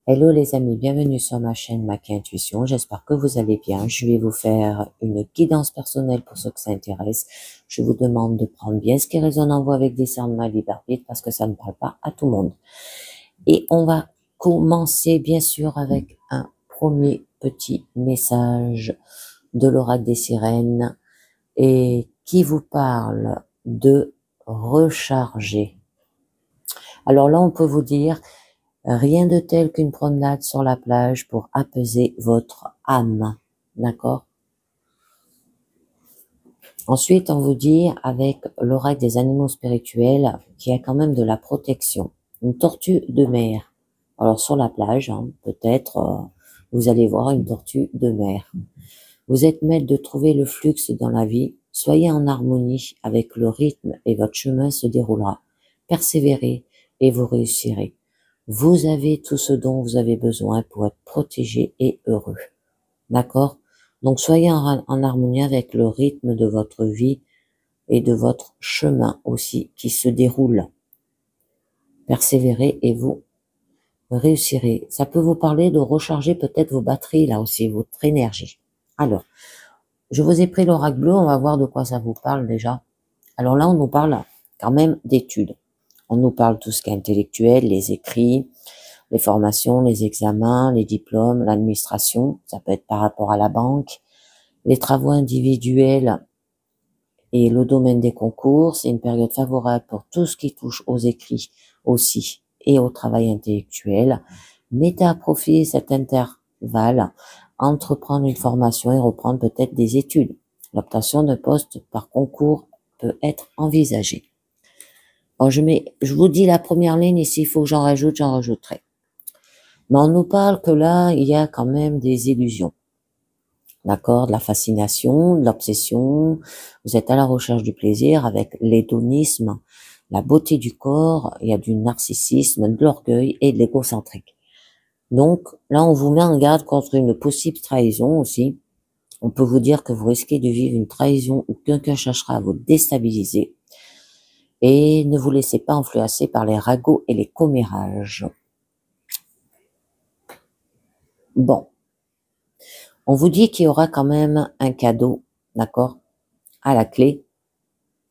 Hello les amis, bienvenue sur ma chaîne Maki Intuition, j'espère que vous allez bien. Je vais vous faire une guidance personnelle pour ceux que ça intéresse. Je vous demande de prendre bien ce qui résonne en vous avec discernement et libre arbitre parce que ça ne parle pas à tout le monde. Et on va commencer bien sûr avec un premier petit message de l'oracle des sirènes et qui vous parle de recharger. Alors là, on peut vous dire rien de tel qu'une promenade sur la plage pour apaiser votre âme. D'accord? Ensuite, on vous dit, avec l'oracle des animaux spirituels, qu'il y a quand même de la protection. Une tortue de mer. Alors, sur la plage, peut-être, vous allez voir une tortue de mer. Vous êtes maître de trouver le flux dans la vie. Soyez en harmonie avec le rythme et votre chemin se déroulera. Persévérez et vous réussirez. Vous avez tout ce dont vous avez besoin pour être protégé et heureux. D'accord? Donc, soyez en harmonie avec le rythme de votre vie et de votre chemin aussi qui se déroule. Persévérez et vous réussirez. Ça peut vous parler de recharger peut-être vos batteries, là aussi, votre énergie. Alors, je vous ai pris l'oracle bleu, on va voir de quoi ça vous parle déjà. Alors là, on nous parle quand même d'études. On nous parle tout ce qui est intellectuel, les écrits, les formations, les examens, les diplômes, l'administration, ça peut être par rapport à la banque, les travaux individuels et le domaine des concours. C'est une période favorable pour tout ce qui touche aux écrits aussi et au travail intellectuel. Mettez à profit cet intervalle, entreprendre une formation et reprendre peut-être des études. L'obtention d'un poste par concours peut être envisagée. Bon, je vous dis la première ligne et s'il faut que j'en rajoute, j'en rajouterai. Mais on nous parle que là, il y a quand même des illusions. D'accord? De la fascination, de l'obsession. Vous êtes à la recherche du plaisir avec l'hédonisme, la beauté du corps. Il y a du narcissisme, de l'orgueil et de l'égocentrique. Donc, là, on vous met en garde contre une possible trahison aussi. On peut vous dire que vous risquez de vivre une trahison où quelqu'un cherchera à vous déstabiliser. Et ne vous laissez pas influencer par les ragots et les commérages. Bon. On vous dit qu'il y aura quand même un cadeau, d'accord, à la clé.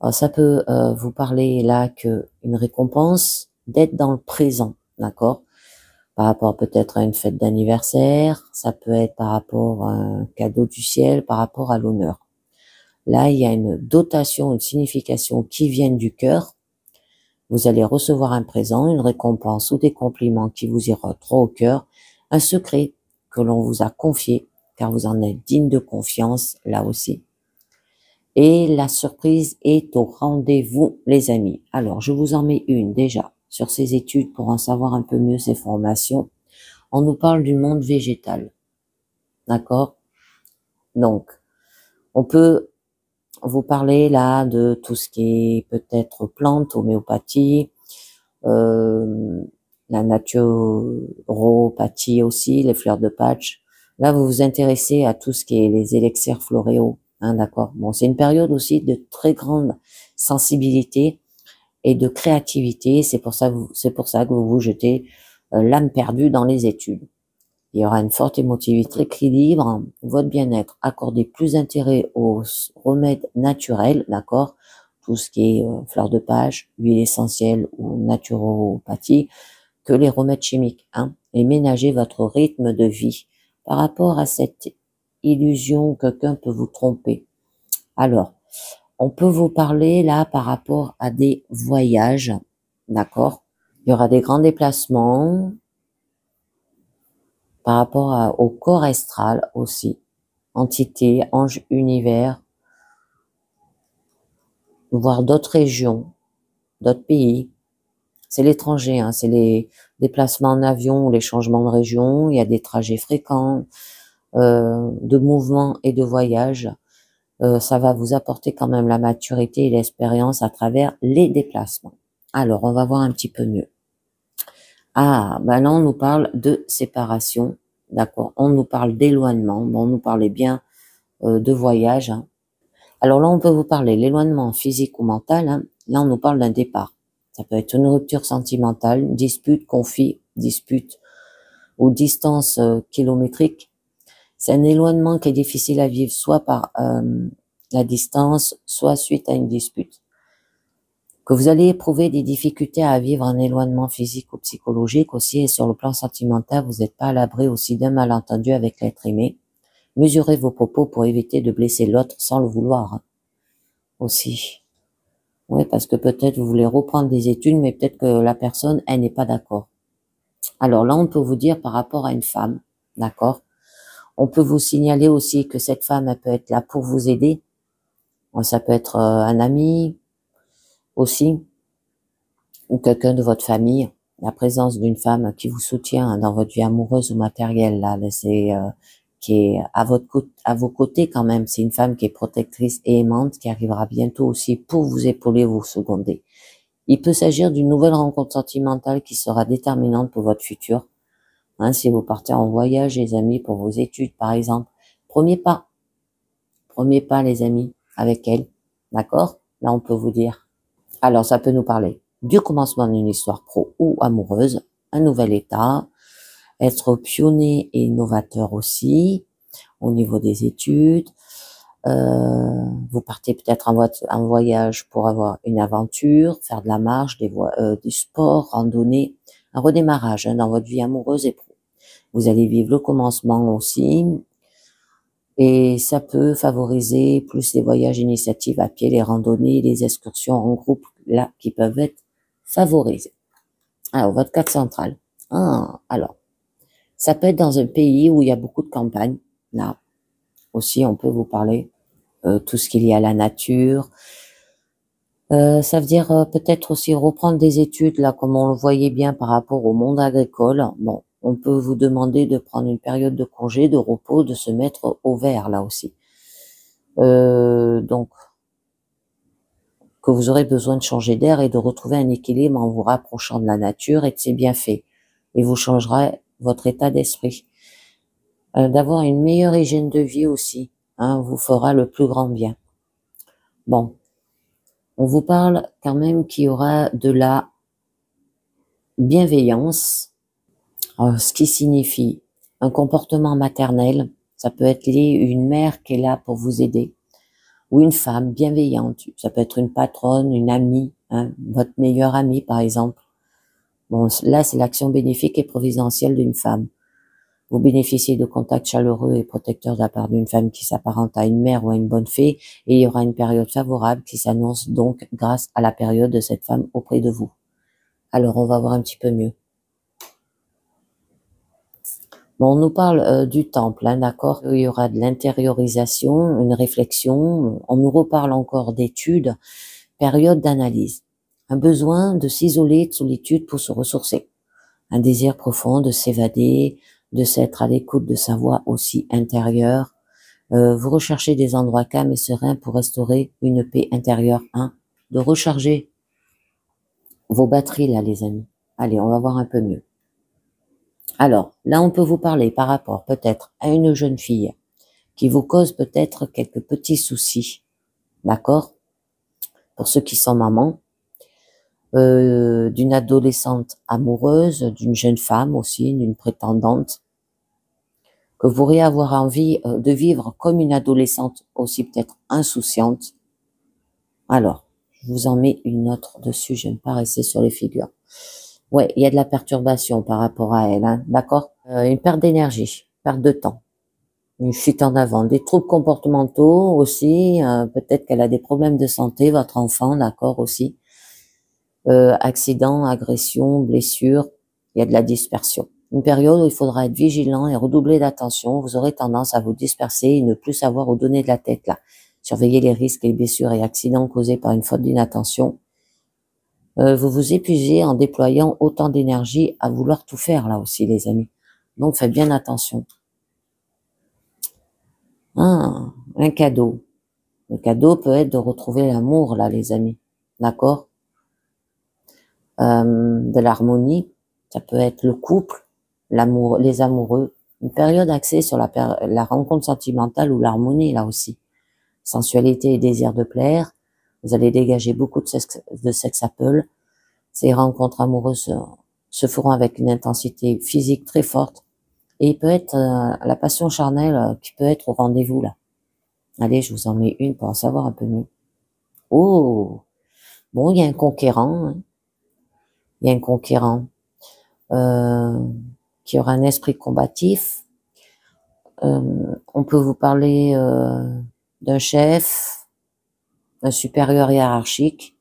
Alors, ça peut vous parler là qu'une récompense d'être dans le présent, d'accord, par rapport peut-être à une fête d'anniversaire, ça peut être par rapport à un cadeau du ciel, par rapport à l'honneur. Là, il y a une dotation, une signification qui viennent du cœur. Vous allez recevoir un présent, une récompense ou des compliments qui vous ira trop au cœur, un secret que l'on vous a confié, car vous en êtes digne de confiance, là aussi. Et la surprise est au rendez-vous, les amis. Alors, je vous en mets une déjà sur ces études pour en savoir un peu mieux ces formations. On nous parle du monde végétal. D'accord? Donc, on peut vous parler là de tout ce qui est peut-être plantes, homéopathie, la naturopathie aussi, les fleurs de patch. Là, vous vous intéressez à tout ce qui est les élixirs floréaux, d'accord. Bon, c'est une période aussi de très grande sensibilité et de créativité. C'est pour ça que vous vous jetez l'âme perdue dans les études. Il y aura une forte émotivité, équilibre, votre bien-être. Accordez plus d'intérêt aux remèdes naturels, d'accord, tout ce qui est fleurs de page, huile essentielle ou naturopathie, que les remèdes chimiques, et ménagez votre rythme de vie par rapport à cette illusion que quelqu'un peut vous tromper. Alors, on peut vous parler là par rapport à des voyages, d'accord? Il y aura des grands déplacements par rapport au corps astral aussi, entité, ange, univers, voir d'autres régions, d'autres pays. C'est l'étranger, c'est les déplacements en avion, les changements de région, il y a des trajets fréquents, de mouvements et de voyages. Ça va vous apporter quand même la maturité et l'expérience à travers les déplacements. Alors, on va voir un petit peu mieux. Ah, ben là, on nous parle de séparation, d'accord. On nous parle d'éloignement. Bon, on nous parlait bien de voyage. Alors là, on peut vous parler de l'éloignement physique ou mental. Là, on nous parle d'un départ. Ça peut être une rupture sentimentale, une dispute, conflit, dispute ou distance kilométrique. C'est un éloignement qui est difficile à vivre, soit par la distance, soit suite à une dispute. Que vous allez éprouver des difficultés à vivre un éloignement physique ou psychologique aussi, et sur le plan sentimental, vous n'êtes pas à l'abri aussi d'un malentendu avec l'être aimé. Mesurez vos propos pour éviter de blesser l'autre sans le vouloir, hein, aussi. Oui, parce que peut-être vous voulez reprendre des études, mais peut-être que la personne, elle n'est pas d'accord. Alors là, on peut vous dire par rapport à une femme, d'accord? On peut vous signaler aussi que cette femme, elle peut être là pour vous aider. Ça peut être un ami aussi, ou quelqu'un de votre famille. La présence d'une femme qui vous soutient dans votre vie amoureuse ou matérielle, là, c'est qui est à vos côtés quand même. C'est une femme qui est protectrice et aimante, qui arrivera bientôt aussi pour vous épauler, vous seconder. Il peut s'agir d'une nouvelle rencontre sentimentale qui sera déterminante pour votre futur. Hein, si vous partez en voyage, les amis, pour vos études, par exemple, premier pas, les amis, avec elle, d'accord? Là, on peut vous dire. Alors, ça peut nous parler du commencement d'une histoire pro ou amoureuse, un nouvel état, être pionnier et innovateur aussi, au niveau des études. Vous partez peut-être en voyage pour avoir une aventure, faire de la marche, du sport, randonnée, un redémarrage dans votre vie amoureuse et pro. Vous allez vivre le commencement aussi, et ça peut favoriser plus les voyages initiatives à pied, les randonnées, les excursions en groupe, là, qui peuvent être favorisées. Alors, votre carte centrale. Alors, ça peut être dans un pays où il y a beaucoup de campagne. Là, aussi, on peut vous parler tout ce qu'il y a à la nature. Ça veut dire peut-être aussi reprendre des études, là, comme on le voyait bien par rapport au monde agricole. Bon, on peut vous demander de prendre une période de congé, de repos, de se mettre au vert, là aussi. Donc, que vous aurez besoin de changer d'air et de retrouver un équilibre en vous rapprochant de la nature et de ses bienfaits. Et vous changerez votre état d'esprit. D'avoir une meilleure hygiène de vie aussi, hein, vous fera le plus grand bien. Bon, on vous parle quand même qu'il y aura de la bienveillance, ce qui signifie un comportement maternel. Ça peut être une mère qui est là pour vous aider, ou une femme bienveillante. Ça peut être une patronne, une amie, hein, votre meilleure amie par exemple. Bon, là c'est l'action bénéfique et providentielle d'une femme. Vous bénéficiez de contacts chaleureux et protecteurs de la part d'une femme qui s'apparente à une mère ou à une bonne fée, et il y aura une période favorable qui s'annonce donc grâce à la période de cette femme auprès de vous. Alors on va voir un petit peu mieux. Bon, on nous parle du temple, hein, d'accord? Il y aura de l'intériorisation, une réflexion. On nous reparle encore d'études, période d'analyse. Un besoin de s'isoler, de solitude pour se ressourcer. Un désir profond de s'évader, de s'être à l'écoute de sa voix aussi intérieure. Vous recherchez des endroits calmes et sereins pour restaurer une paix intérieure. Hein, de recharger vos batteries, là, les amis. Allez, on va voir un peu mieux. Alors, là, on peut vous parler par rapport peut-être à une jeune fille qui vous cause peut-être quelques petits soucis, d'accord? Pour ceux qui sont mamans, d'une adolescente amoureuse, d'une jeune femme aussi, d'une prétendante, que vous pourriez avoir envie de vivre comme une adolescente aussi peut-être insouciante. Alors, je vous en mets une autre dessus, je ne vais pas rester sur les figures. Ouais, il y a de la perturbation par rapport à elle, hein, d'accord? Une perte d'énergie, perte de temps, une fuite en avant, des troubles comportementaux aussi, peut-être qu'elle a des problèmes de santé, votre enfant, d'accord aussi. Accident, agression, blessure, il y a de la dispersion. Une période où il faudra être vigilant et redoubler d'attention, vous aurez tendance à vous disperser et ne plus savoir où donner de la tête là. Surveillez les risques, les blessures et accidents causés par une faute d'inattention. Vous vous épuisez en déployant autant d'énergie à vouloir tout faire là aussi les amis. Donc faites bien attention. Un cadeau. Le cadeau peut être de retrouver l'amour là les amis. D'accord? De l'harmonie. Ça peut être le couple, l'amour, les amoureux. Une période axée sur la rencontre sentimentale ou l'harmonie là aussi. Sensualité et désir de plaire. Vous allez dégager beaucoup de sex appeal. Ces rencontres amoureuses se feront avec une intensité physique très forte, Et il peut être la passion charnelle qui peut être au rendez-vous là. Allez, je vous en mets une pour en savoir un peu mieux. Oh, bon, il y a un conquérant, hein. Il y a un conquérant euh, qui aura un esprit combatif. On peut vous parler d'un chef, d'un supérieur hiérarchique.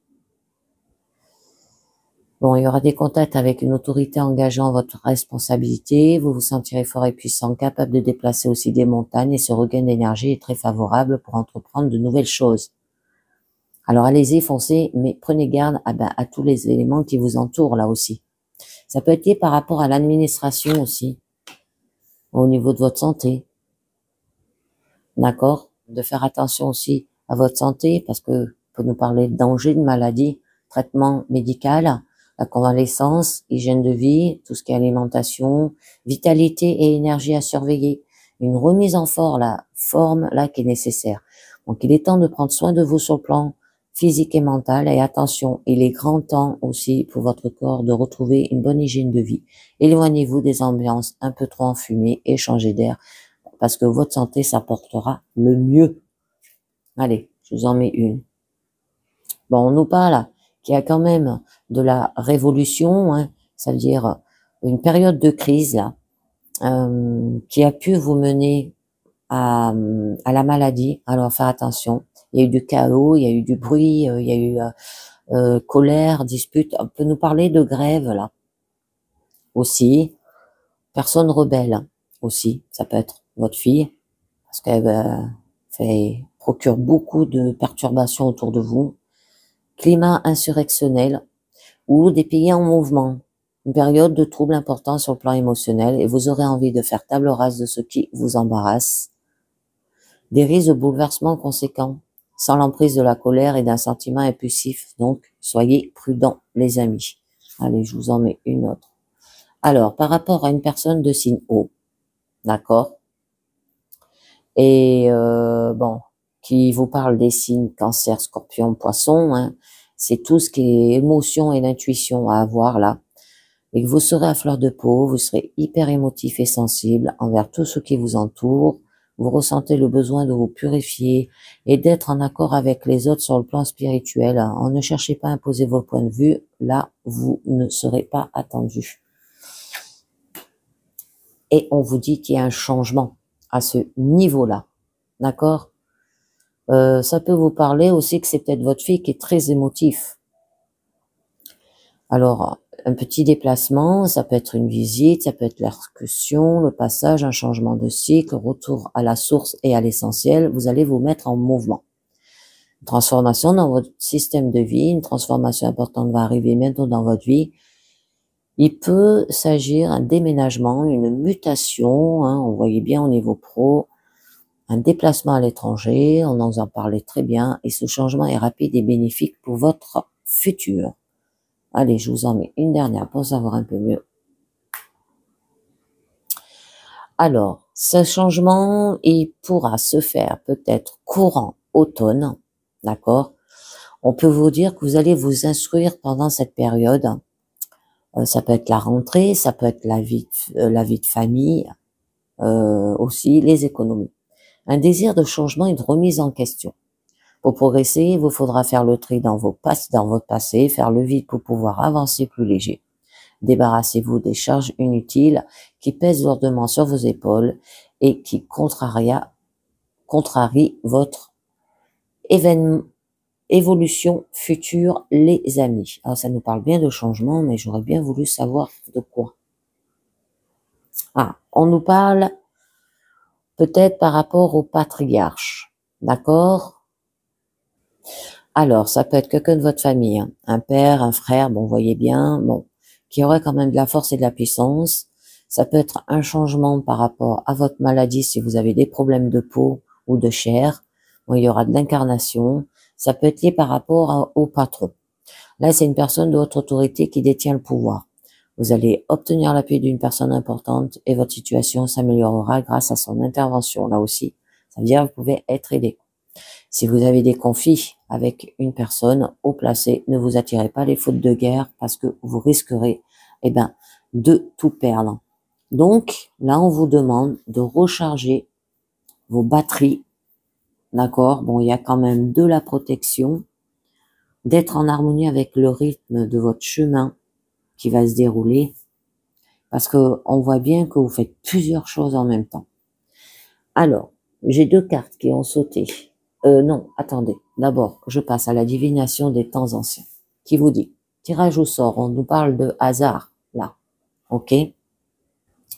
Bon, il y aura des contacts avec une autorité engageant votre responsabilité. Vous vous sentirez fort et puissant, capable de déplacer aussi des montagnes et ce regain d'énergie est très favorable pour entreprendre de nouvelles choses. Alors allez-y, foncez, mais prenez garde à tous les éléments qui vous entourent là aussi. Ça peut être lié par rapport à l'administration aussi, au niveau de votre santé. D'accord? De faire attention aussi à votre santé parce que pour nous parler de danger, de maladie, traitement médical, la convalescence, hygiène de vie, tout ce qui est alimentation, vitalité et énergie à surveiller. Une remise en forme là qui est nécessaire. Donc il est temps de prendre soin de vous sur le plan physique et mental et attention, il est grand temps aussi pour votre corps de retrouver une bonne hygiène de vie. Éloignez-vous des ambiances un peu trop enfumées et changez d'air parce que votre santé s'apportera le mieux. Allez, je vous en mets une. Bon, on nous parle qu'il y a quand même de la révolution, hein, c'est-à-dire une période de crise là, qui a pu vous mener à la maladie. Alors, faire attention. Il y a eu du chaos, il y a eu du bruit, il y a eu colère, dispute. On peut nous parler de grève là aussi. Personne rebelle aussi. Ça peut être votre fille parce qu'elle procure beaucoup de perturbations autour de vous. Climat insurrectionnel ou des pays en mouvement. Une période de troubles importants sur le plan émotionnel et vous aurez envie de faire table rase de ce qui vous embarrasse. Des risques de bouleversements conséquents, sans l'emprise de la colère et d'un sentiment impulsif. Donc, soyez prudents, les amis. Allez, je vous en mets une autre. Alors, par rapport à une personne de signe O, d'accord? Et bon, qui vous parle des signes cancer, scorpion, poisson, hein, c'est tout ce qui est émotion et l'intuition à avoir là. Et que vous serez à fleur de peau, vous serez hyper émotif et sensible envers tout ce qui vous entoure. Vous ressentez le besoin de vous purifier et d'être en accord avec les autres sur le plan spirituel. On ne cherchez pas à imposer vos points de vue, là, vous ne serez pas attendu. Et on vous dit qu'il y a un changement à ce niveau-là. D'accord? Ça peut vous parler aussi que c'est peut-être votre fille qui est très émotif. Alors, un petit déplacement, ça peut être une visite, ça peut être l'excursion, le passage, un changement de cycle, retour à la source et à l'essentiel. Vous allez vous mettre en mouvement. Une transformation dans votre système de vie, une transformation importante va arriver bientôt dans votre vie. Il peut s'agir d'un déménagement, une mutation, hein, on voyait bien au niveau pro, un déplacement à l'étranger, on en parlait très bien, et ce changement est rapide et bénéfique pour votre futur. Allez, je vous en mets une dernière pour savoir un peu mieux. Alors, ce changement, il pourra se faire peut-être courant automne, d'accord? On peut vous dire que vous allez vous instruire pendant cette période. Ça peut être la rentrée, ça peut être la vie de famille, aussi les économies. Un désir de changement et de remise en question. Pour progresser, il vous faudra faire le tri dans votre passé, faire le vide pour pouvoir avancer plus léger. Débarrassez-vous des charges inutiles qui pèsent lourdement sur vos épaules et qui contrarient votre évolution future, les amis. Alors, ça nous parle bien de changement, mais j'aurais bien voulu savoir de quoi. Ah, on nous parle peut-être par rapport au patriarche. D'accord? Alors, ça peut être quelqu'un de votre famille, hein. Un père, un frère, bon, vous voyez bien, bon, qui aurait quand même de la force et de la puissance. Ça peut être un changement par rapport à votre maladie si vous avez des problèmes de peau ou de chair. Bon, il y aura de l'incarnation. Ça peut être lié par rapport au patron. Là, c'est une personne de votre autorité qui détient le pouvoir. Vous allez obtenir l'appui d'une personne importante et votre situation s'améliorera grâce à son intervention. Là aussi, ça veut dire que vous pouvez être aidé. Si vous avez des conflits avec une personne haut placée, ne vous attirez pas les fautes de guerre parce que vous risquerez, de tout perdre. Donc, là, on vous demande de recharger vos batteries, d'accord? Bon, il y a quand même de la protection, d'être en harmonie avec le rythme de votre chemin qui va se dérouler, parce que on voit bien que vous faites plusieurs choses en même temps. Alors, j'ai deux cartes qui ont sauté. Non, attendez. D'abord, je passe à la divination des temps anciens, qui vous dit, tirage au sort, on nous parle de hasard, là. OK?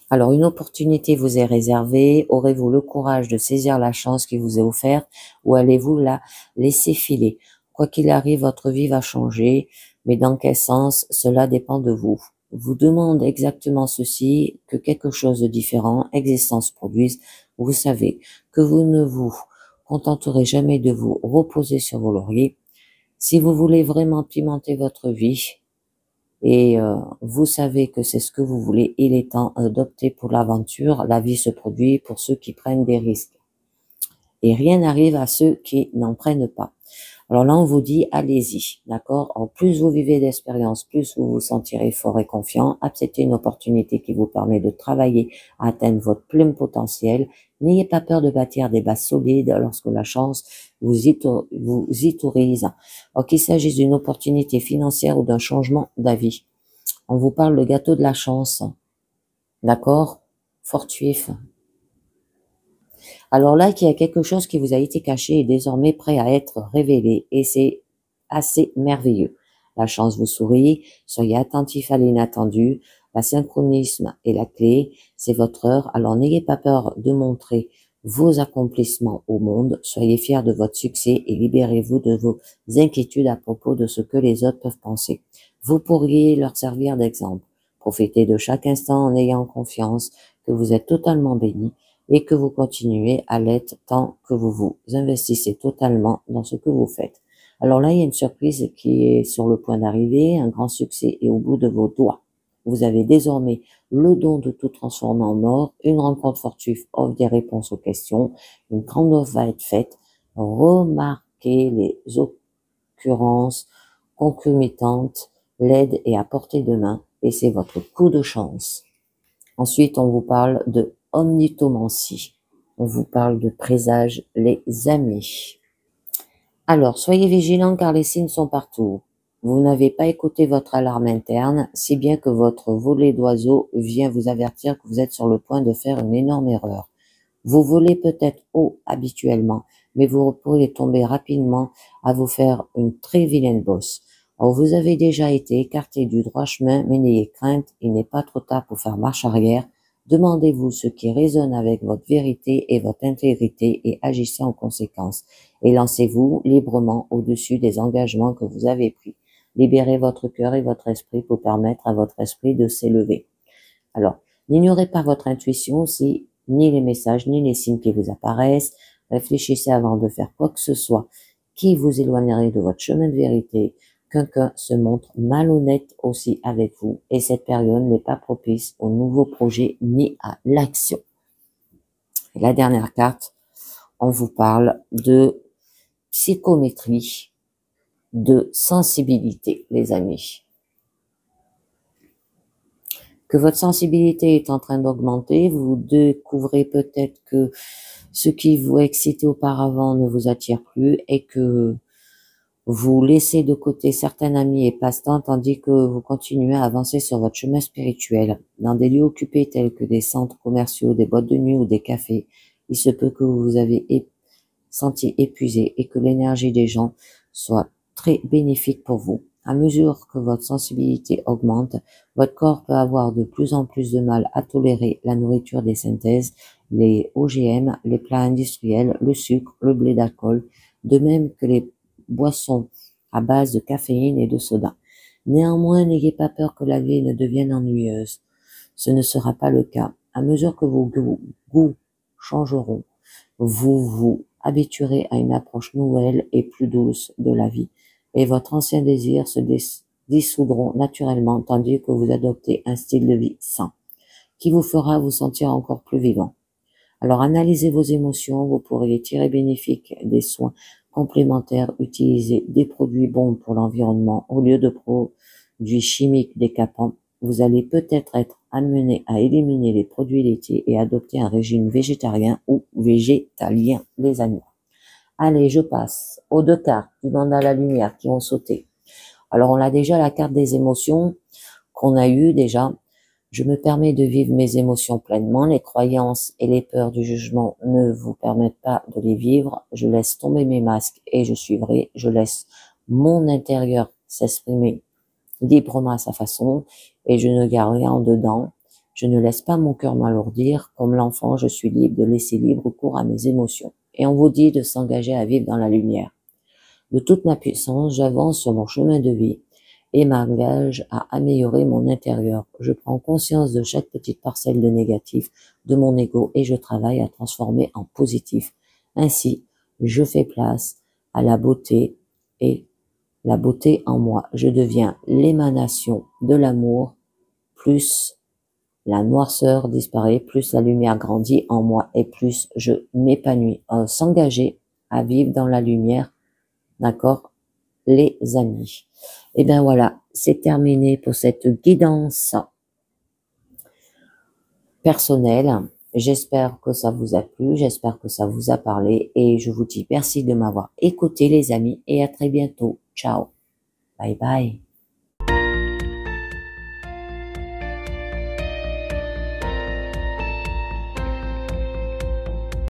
Alors, une opportunité vous est réservée. Aurez-vous le courage de saisir la chance qui vous est offerte ou allez-vous la laisser filer? Quoi qu'il arrive, votre vie va changer, mais dans quel sens, cela dépend de vous. Vous demande exactement ceci, que quelque chose de différent, existence produise. Vous savez que vous ne vous contenterez jamais de vous reposer sur vos lauriers. Si vous voulez vraiment pimenter votre vie, et vous savez que c'est ce que vous voulez, il est temps d'opter pour l'aventure. La vie se produit pour ceux qui prennent des risques. Et rien n'arrive à ceux qui n'en prennent pas. Alors là, on vous dit, allez-y, d'accord? En plus vous vivez d'expérience, plus vous vous sentirez fort et confiant. Acceptez une opportunité qui vous permet de travailler à atteindre votre plein potentiel. N'ayez pas peur de bâtir des bases solides lorsque la chance vous y autorise. Alors qu'il s'agisse d'une opportunité financière ou d'un changement d'avis. On vous parle de gâteau de la chance, d'accord? Fortuif. Alors là, qu'il y a quelque chose qui vous a été caché et désormais prêt à être révélé, et c'est assez merveilleux. La chance vous sourit, soyez attentif à l'inattendu, la synchronisme est la clé, c'est votre heure, alors n'ayez pas peur de montrer vos accomplissements au monde, soyez fiers de votre succès et libérez-vous de vos inquiétudes à propos de ce que les autres peuvent penser. Vous pourriez leur servir d'exemple. Profitez de chaque instant en ayant confiance que vous êtes totalement béni et que vous continuez à l'être tant que vous vous investissez totalement dans ce que vous faites. Alors là, il y a une surprise qui est sur le point d'arriver, un grand succès est au bout de vos doigts. Vous avez désormais le don de tout transformer en or, une rencontre fortuite offre des réponses aux questions, une grande offre va être faite, remarquez les occurrences concomitantes, l'aide est à portée de main et c'est votre coup de chance. Ensuite, on vous parle de omnitomancie. On vous parle de présage, les amis. Alors, soyez vigilants car les signes sont partout. Vous n'avez pas écouté votre alarme interne, si bien que votre volet d'oiseau vient vous avertir que vous êtes sur le point de faire une énorme erreur. Vous volez peut-être haut habituellement, mais vous pourrez tomber rapidement à vous faire une très vilaine bosse. Or, vous avez déjà été écarté du droit chemin, mais n'ayez crainte, il n'est pas trop tard pour faire marche arrière. Demandez-vous ce qui résonne avec votre vérité et votre intégrité et agissez en conséquence. Et lancez-vous librement au-dessus des engagements que vous avez pris. Libérez votre cœur et votre esprit pour permettre à votre esprit de s'élever. Alors, n'ignorez pas votre intuition si ni les messages, ni les signes qui vous apparaissent. Réfléchissez avant de faire quoi que ce soit qui vous éloignerait de votre chemin de vérité. Quelqu'un se montre malhonnête aussi avec vous et cette période n'est pas propice aux nouveaux projets ni à l'action. Et la dernière carte, on vous parle de psychométrie, de sensibilité, les amis. Que votre sensibilité est en train d'augmenter, vous découvrez peut-être que ce qui vous excitait auparavant ne vous attire plus et que vous laissez de côté certains amis et passe-temps tandis que vous continuez à avancer sur votre chemin spirituel. Dans des lieux occupés tels que des centres commerciaux, des boîtes de nuit ou des cafés, il se peut que vous vous avez senti épuisé et que l'énergie des gens soit très bénéfique pour vous. À mesure que votre sensibilité augmente, votre corps peut avoir de plus en plus de mal à tolérer la nourriture des synthèses, les OGM, les plats industriels, le sucre, le blé d'alcool, de même que les boissons à base de caféine et de soda. Néanmoins, n'ayez pas peur que la vie ne devienne ennuyeuse. Ce ne sera pas le cas. À mesure que vos goûts changeront, vous vous habituerez à une approche nouvelle et plus douce de la vie, et votre ancien désir se dissoudront naturellement tandis que vous adoptez un style de vie sain, qui vous fera vous sentir encore plus vivant. Alors analysez vos émotions, vous pourriez tirer bénéfique des soins complémentaires, utiliser des produits bons pour l'environnement au lieu de produits chimiques décapants. vous allez peut-être être amené à éliminer les produits laitiers et adopter un régime végétarien ou végétalien, les amis. Allez, je passe aux 2 cartes du mandat à la lumière qui ont sauté. Alors, on a déjà la carte des émotions qu'on a eues déjà. Je me permets de vivre mes émotions pleinement. Les croyances et les peurs du jugement ne vous permettent pas de les vivre. Je laisse tomber mes masques et je suis vrai. Je laisse mon intérieur s'exprimer librement à sa façon et je ne garde rien en dedans. Je ne laisse pas mon cœur m'alourdir. Comme l'enfant, je suis libre de laisser libre cours à mes émotions. Et on vous dit de s'engager à vivre dans la lumière. De toute ma puissance, j'avance sur mon chemin de vie et m'engage à améliorer mon intérieur. Je prends conscience de chaque petite parcelle de négatif de mon ego et je travaille à transformer en positif. Ainsi, je fais place à la beauté et la beauté en moi. Je deviens l'émanation de l'amour, plus la noirceur disparaît, plus la lumière grandit en moi et plus je m'épanouis. S'engager à vivre dans la lumière, d'accord, les amis. Et bien voilà, c'est terminé pour cette guidance personnelle. J'espère que ça vous a plu, j'espère que ça vous a parlé et je vous dis merci de m'avoir écouté les amis et à très bientôt. Ciao. Bye bye.